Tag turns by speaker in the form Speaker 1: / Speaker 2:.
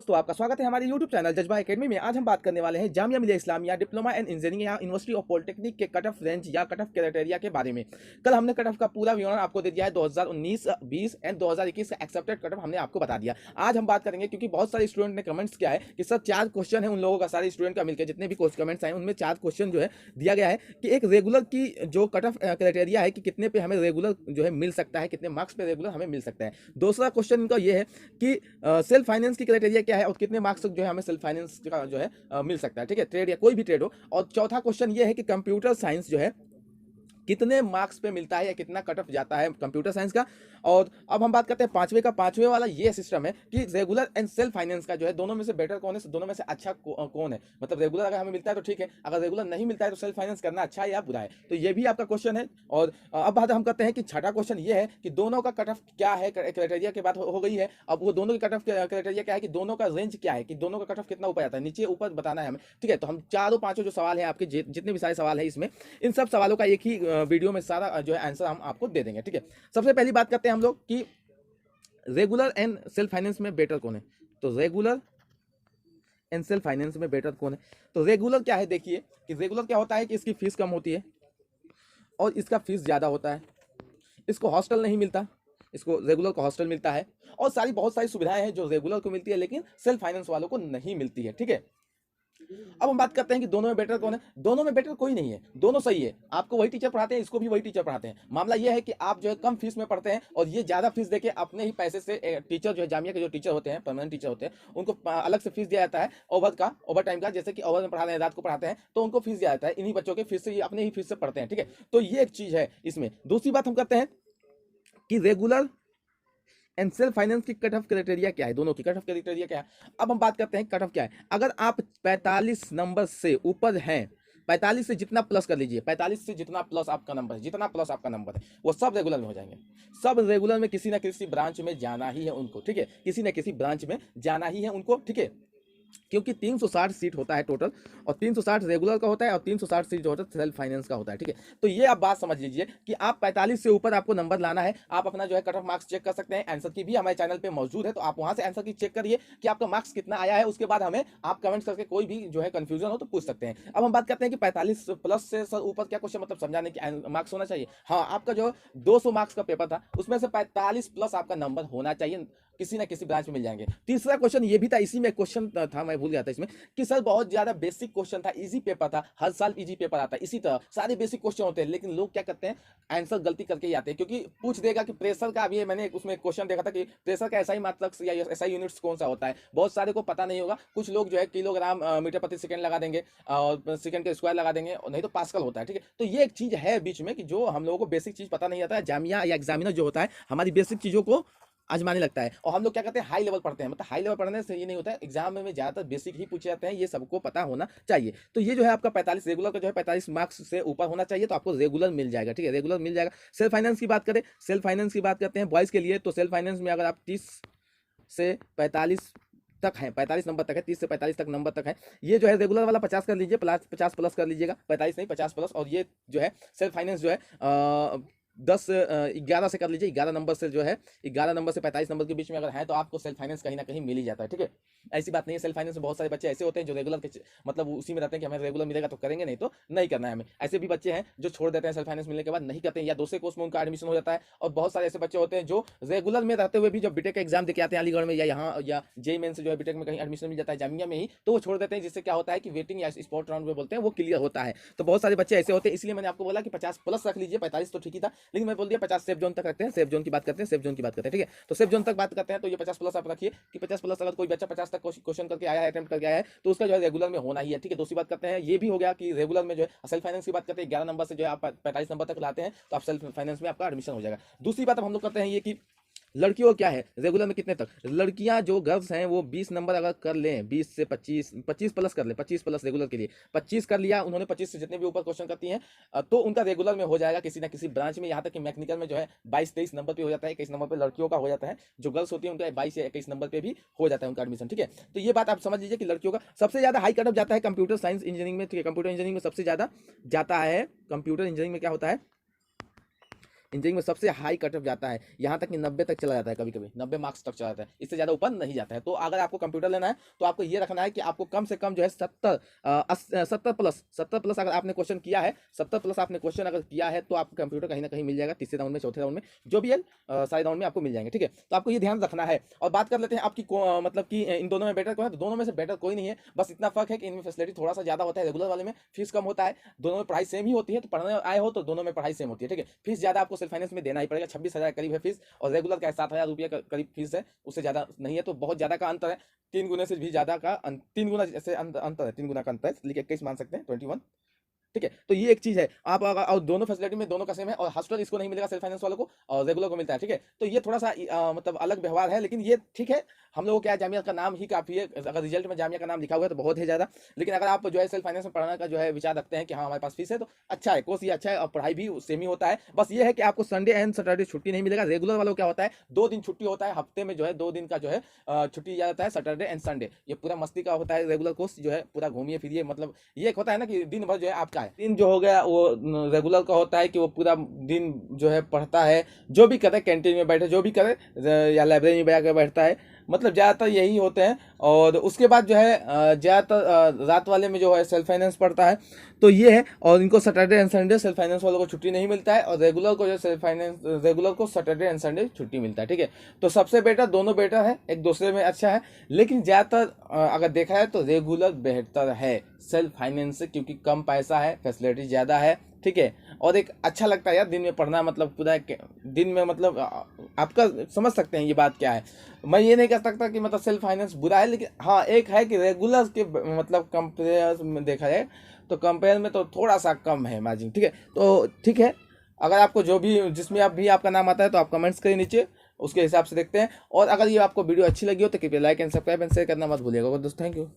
Speaker 1: दोस्तों, आपका स्वागत है हमारे YouTube चैनल जज्बा एकेडमी में। आज हम बात करने वाले हैं Jamia Millia Islamia diploma and engineering या यूनिवर्सिटी ऑफ पॉलिटेक्निक के कट ऑफ रेंज या कट ऑफ क्राइटेरिया के बारे में। कल हमने कट ऑफ का पूरा विवरण आपको दे दिया है। 2019, 20 एंड 2021 का एक्सेप्टेड कट ऑफ हमने आपको बता दिया। आज हम बात करेंगे क्योंकि बहुत सारे स्टूडेंट ने कमेंट्स किया है कि सर 4 क्वेश्चन है उन लोगों का, सारे स्टूडेंट का मिलकर जितने भी कमेंट्स आए उनमें 4 क्वेश्चन जो है दिया गया है कि एक रेगुलर की जो कट ऑफ क्राइटेरिया है कि कितने पे हमें रेगुलर जो है मिल सकता है, कितने मार्क्स पे रेगुलर हमें मिल सकता है। दूसरा क्वेश्चन इनका ये है कि सेल्फ फाइनेंस की क्राइटेरिया क्या है और कितने मार्क्स तक जो है हमें सेल्फ फाइनेंस का जो है मिल सकता है। ठीक है, ट्रेड या कोई भी ट्रेड हो। और चौथा क्वेश्चन ये है कि कंप्यूटर साइंस जो है कितने मार्क्स पे मिलता है या कितना कट ऑफ जाता है कंप्यूटर साइंस का। और अब हम बात करते हैं पांचवें वाला ये सिस्टम है कि रेगुलर एंड सेल्फ फाइनेंस का जो है दोनों में से बेटर कौन है, दोनों में से अच्छा कौन है। मतलब रेगुलर अगर हमें मिलता है तो ठीक है, अगर रेगुलर नहीं मिलता है तो सेल्फ फाइनेंस करना अच्छा है या बुरा है। तो ये भी आपका क्वेश्चन है। और अब बात हम करते हैं कि छठा क्वेश्चन ये है कि दोनों का कट ऑफ क्या है। क्राइटेरिया की बात हो गई है। अब वो दोनों की कट ऑफ क्राइटेरिया क्या है कि दोनों का रेंज क्या है, कि दोनों का कट ऑफ कितना ऊपर जाता है, नीचे ऊपर बताना है हमें। ठीक है, तो हम चारों पांचों जो सवाल है आपके जितने भी सारे सवाल है इसमें, इन सब सवालों का एक ही वीडियो में सारा जो है आंसर हम आपको दे देंगे। ठीक है, सबसे पहली बात करते हैं हम लोग कि रेगुलर एंड सेल्फ फाइनेंस में बेटर कौन है। तो रेगुलर एंड सेल्फ फाइनेंस में बेटर कौन है। तो रेगुलर क्या है, देखिए कि रेगुलर क्या होता है कि इसकी फीस कम होती है और इसका फीस ज्यादा होता है। इसको हॉस्टल नहीं मिलता, इसको रेगुलर को हॉस्टल मिलता है। और बहुत सारी सुविधाएं हैं जो रेगुलर को मिलती है लेकिन सेल्फ फाइनेंस वालों को नहीं मिलती है। ठीक है, अब हम बात करते हैं कि दोनों में बेटर कौन है। दोनों में बेटर कोई नहीं है, दोनों सही है। आपको वही टीचर पढ़ाते हैं, इसको भी वही टीचर पढ़ाते हैं। मामला यह है कि आप जो है कम फीस में पढ़ते हैं और ये ज्यादा फीस देके अपने ही पैसे से टीचर जो है जामिया के जो टीचर होते हैं, परमानेंट टीचर होते हैं, उनको अलग से फीस दिया जाता है ओवर टाइम का। जैसे कि ओवर में पढ़ा रहे हैं, रात को पढ़ाते हैं, तो उनको फीस दिया जाता है इन्हीं बच्चों के फीस से, ये अपने ही फीस से पढ़ते हैं। ठीक है, तो ये एक चीज है इसमें। दूसरी बात हम करते हैं कि रेगुलर एंड सेल्फ फाइनेंस की कट ऑफ क्राइटेरिया क्या है, दोनों की कट ऑफ क्राइटेरिया क्या है। अब हम बात करते हैं कट ऑफ क्या है। अगर आप 45 नंबर से ऊपर हैं, 45 से जितना प्लस कर लीजिए, 45 से जितना प्लस आपका नंबर है, जितना प्लस आपका नंबर है वो सब रेगुलर में हो जाएंगे। सब रेगुलर में किसी ना किसी ब्रांच में जाना ही है उनको। ठीक है, किसी ना किसी ब्रांच में जाना ही है उनको। ठीक है, क्योंकि 360 सीट होता है टोटल, और 360 रेगुलर का होता है और 360 सीट जो होता है सेल्फ फाइनेंस का होता है। ठीक है, तो ये आप बात समझ लीजिए कि आप 45 से ऊपर आपको नंबर लाना है। आप अपना जो है कट ऑफ मार्क्स चेक कर सकते हैं, आंसर की भी हमारे चैनल पे मौजूद है, तो आप वहां से आंसर की चेक करिए कि आपका मार्क्स कितना आया है। उसके बाद हमें आप कमेंट्स करके कोई भी जो है कंफ्यूजन हो तो पूछ सकते हैं। अब हम बात करते हैं कि 45 प्लस से सर ऊपर क्या क्वेश्चन, मतलब समझाने की मार्क्स होना चाहिए। हाँ, आपका जो 200 मार्क्स का पेपर था उसमें से 45 प्लस आपका नंबर होना चाहिए, किसी ना किसी ब्रांच में मिल जाएंगे। तीसरा क्वेश्चन ये भी था, इसी में क्वेश्चन था, मैं भूल गया था इसमें, कि सर बहुत ज्यादा बेसिक क्वेश्चन था, इजी पेपर था, हर साल इजी पेपर आता है, इसी तरह सारे बेसिक क्वेश्चन होते हैं, लेकिन लोग क्या करते हैं, आंसर गलती करके ही आते हैं। क्योंकि पूछ देगा कि प्रेशर का, अभी मैंने उसमें क्वेश्चन देखा था कि प्रेशर का एसआई मात्रक या एसआई यूनिट्स कौन सा होता है, बहुत सारे को पता नहीं होगा। कुछ लोग जो है किलोग्राम मीटर प्रति सेकंड लगा देंगे और सेकंड के स्क्वायर लगा देंगे, नहीं तो पास्कल होता है। ठीक है, तो ये एक चीज है बीच में कि जो हम लोगों को बेसिक चीज पता नहीं आता है। जामिया या एग्जामिनर जो होता है हमारी बेसिक चीजों को आजमाने लगता है, और हम लोग क्या करते हैं, हाई लेवल पढ़ते हैं। मतलब हाई लेवल पढ़ने से ये नहीं होता है, एग्जाम में ज्यादातर बेसिक ही पूछे जाते हैं, ये सबको पता होना चाहिए। तो ये जो है आपका 45 रेगुलर का जो है 45 मार्क्स से ऊपर होना चाहिए, तो आपको रेगुलर मिल जाएगा। ठीक है, रेगुलर मिल जाएगा। सेल्फ फाइनेंस की बात करें, सेल्फ फाइनेंस की बात करते हैं बॉयज के लिए, तो सेल्फ फाइनेंस में अगर आप 30 से 45 तक है, 45 नंबर तक है, 30 से 45 तक नंबर तक है, ये जो है रेगुलर वाला 50 कर लीजिए, 50 प्लस कर लीजिएगा, 45 नहीं 50 प्लस। और ये जो है सेल्फ फाइनेंस जो है 11 से कर लीजिए, 11 नंबर से जो है 11 नंबर से 45 नंबर के बीच में अगर है तो आपको सेल्फ फाइनेंस कहीं ना कहीं मिल ही जाता है। ठीक है, ऐसी बात नहीं है। सेल्फ फाइनेंस में बहुत सारे बच्चे ऐसे होते हैं जो रेगुलर के मतलब उसी में रहते हैं कि हमें रेगुलर मिलेगा तो करेंगे, नहीं तो नहीं करना है हमें। ऐसे भी बच्चे हैं जो छोड़ देते हैं सेल्फ फाइनेंस मिलने के बाद, नहीं करते हैं, या दूसरे कोर्स में उनका एडमिशन हो जाता है। और बहुत सारे ऐसे बच्चे होते हैं जो रेगुलर में रहते हुए भी जब बीटेक का एग्जाम देके आते हैं अलीगढ़ में या यहाँ या जेईई मेन से जो है बीटेक में कहीं एडमिशन मिल जाता है जामिया में ही, तो वो छोड़ देते हैं, जिससे क्या होता है कि वेटिंग या स्पॉट राउंड में बोलते हैं वो क्लियर होता है। तो बहुत सारे बच्चे ऐसे होते हैं, इसलिए मैंने आपको बोला कि 50 प्लस रख लीजिए, 45 तो ठीक ही था, लेकिन मैं बोल दिया 50 सेफ जोन तक रखते हैं। सेफ जोन की बात करते हैं, सेफ जोन की बात करते हैं। ठीक है, तो सेफ जोन तक बात करते हैं, तो ये 50 प्लस आप रखिए कि 50 प्लस अगर कोई बच्चा 50 तक क्वेश्चन करके आया है, अटेम्प्ट करके आया है, तो उसका जो है रेगुलर में होना ही है। ठीक है, दूसरी बात करते हैं, ये भी हो गया कि रेगुलर में जो है सेल्फ फाइनेंस की बात करते हैं, 11 नंबर से जो है आप 45 नंबर तक लाते हैं तो आप सेल्फ फाइनेंस में आपका एडमिशन हो जाएगा। दूसरी बात अब हम लोग करते हैं ये कि लड़कियों क्या है रेगुलर में कितने तक। लड़कियां जो गर्ल्स हैं वो 20 नंबर अगर कर लें, 20 से 25 प्लस कर लें, 25 प्लस रेगुलर के लिए 25 कर लिया उन्होंने, 25 से जितने भी ऊपर क्वेश्चन करती हैं तो उनका रेगुलर में हो जाएगा किसी ना किसी ब्रांच में। यहाँ तक कि मैकेनिकल में जो है 22-23 नंबर पे हो जाता है, 21 नंबर पे लड़कियों का हो जाता है। जो गर्ल्स होती है उनका 22 या 21 नंबर पे भी हो जाता है उनका एडमिशन। ठीक है, तो ये बात आप समझ लीजिए कि लड़कियों का सबसे ज्यादा हाई कट ऑफ जाता है कंप्यूटर साइंस इंजीनियरिंग में। ठीक है, कंप्यूटर इंजीनियरिंग में सबसे ज्यादा जाता है। कंप्यूटर इंजीनियरिंग में क्या होता है, इंजीनियरिंग में सबसे हाई कट ऑफ जाता है, यहाँ तक कि 90 तक चला जाता है, कभी कभी 90 मार्क्स तक चला जाता है, इससे ज़्यादा ऊपर नहीं जाता है। तो अगर आपको कंप्यूटर लेना है तो आपको ये रखना है कि आपको कम से कम जो है 70 प्लस अगर आपने क्वेश्चन किया है, 70 प्लस आपने क्वेश्चन अगर किया है तो आपको कंप्यूटर कहीं ना कहीं मिल जाएगा, तीसरे राउंड में, चौथे राउंड में, जो भी है सारे राउंड में आपको मिल जाएंगे। ठीक है, तो आपको ये ध्यान रखना है। और बात कर लेते हैं आपकी मतलब कि इन दोनों में बेटर कौन है, तो दोनों में से बेटर कोई नहीं है, बस इतना फर्क है कि इनमें फैसिलिटी थोड़ा सा ज़्यादा होता है, रेगुलर वाले में फीस कम होता है, दोनों में पढ़ाई सेम ही होती है। तो पढ़ने आए हो तो दोनों में पढ़ाई सेम होती है। ठीक है, फीस ज़्यादा आपको सेल्फ फाइनेंस में देना ही पड़ेगा, 26,000 करीब है फीस, और रेगुलर का 7,000 रुपये का करीब फीस है, उससे ज़्यादा नहीं है। तो बहुत ज़्यादा का अंतर है, 3 गुने से भी ज़्यादा का 3 गुना जैसे अंतर है, 3 गुना का अंतर है, लेकिन 21 मान सकते हैं, 21। ठीक है, तो ये एक चीज है। आप अगर और दोनों फैसिलिटी में दोनों का सेम है, और हॉस्टल इसको नहीं मिलेगा सेल्फ फाइनेंस वालों को, और रेगुलर को मिलता है। ठीक है, तो ये थोड़ा सा मतलब अलग व्यवहार है, लेकिन ये ठीक है। हम लोगों को क्या है, जामिया का नाम ही काफी है, अगर रिजल्ट में जामिया का नाम लिखा हुआ है तो बहुत है ज्यादा। लेकिन अगर आप जो है सेल्फ फाइनेंस में पढ़ने का जो है विचार रखते हैं कि हाँ हमारे पास फीस है, तो अच्छा है, कोर्स ये अच्छा है, और पढ़ाई भी सेम ही होता है। बस ये है कि आपको संडे एंड सैटरडे छुट्टी नहीं मिलेगा। रेगुलर वालों को क्या होता है, 2 दिन छुट्टी होता है हफ्ते में, जो है 2 दिन का जो है छुट्टी दिया जाता है, सैटरडे एंड संडे। ये पूरा मस्ती का होता है, रेगुलर कोर्स जो है पूरा घूमिए फिरिए, मतलब ये एक होता है ना कि दिन भर जो है आपका है। दिन जो हो गया वो रेगुलर का होता है कि वो पूरा दिन जो है पढ़ता है, जो भी करे, कैंटीन में बैठे जो भी करे, या लाइब्रेरी में जाकर बैठता है, मतलब ज़्यादातर यही होते हैं। और उसके बाद जो है ज़्यादातर रात वाले में जो है सेल्फ फाइनेंस पढ़ता है, तो ये है। और इनको Saturday and Sunday self finance वालों को छुट्टी नहीं मिलता है, और रेगुलर को जो सेल्फ फाइनेंस रेगुलर को सैटरडे एंड संडे छुट्टी मिलता है। ठीक है, तो सबसे बेटर, दोनों बेटर है, एक दूसरे में अच्छा है, लेकिन ज़्यादातर अगर देखा है तो रेगुलर बेहतर है सेल्फ फाइनेंस से, क्योंकि कम पैसा है, फैसिलिटी ज़्यादा है। ठीक है, और एक अच्छा लगता है यार दिन में पढ़ना, मतलब पूरा दिन में, मतलब आपका समझ सकते हैं ये बात क्या है। मैं ये नहीं कह सकता कि मतलब सेल्फ फाइनेंस बुरा है, लेकिन हाँ एक है कि रेगुलर के मतलब कंपेयर में देखा जाए तो कंपेयर में तो थोड़ा सा कम है मार्जिन। ठीक है, तो ठीक है, अगर आपको जो भी जिसमें आप भी आपका नाम आता है तो आप कमेंट्स करिए नीचे, उसके हिसाब से देखते हैं। और अगर ये आपको वीडियो अच्छी लगी हो तो कृपया like and subscribe and share करना मत भूलिएगा दोस्तों। Thank you.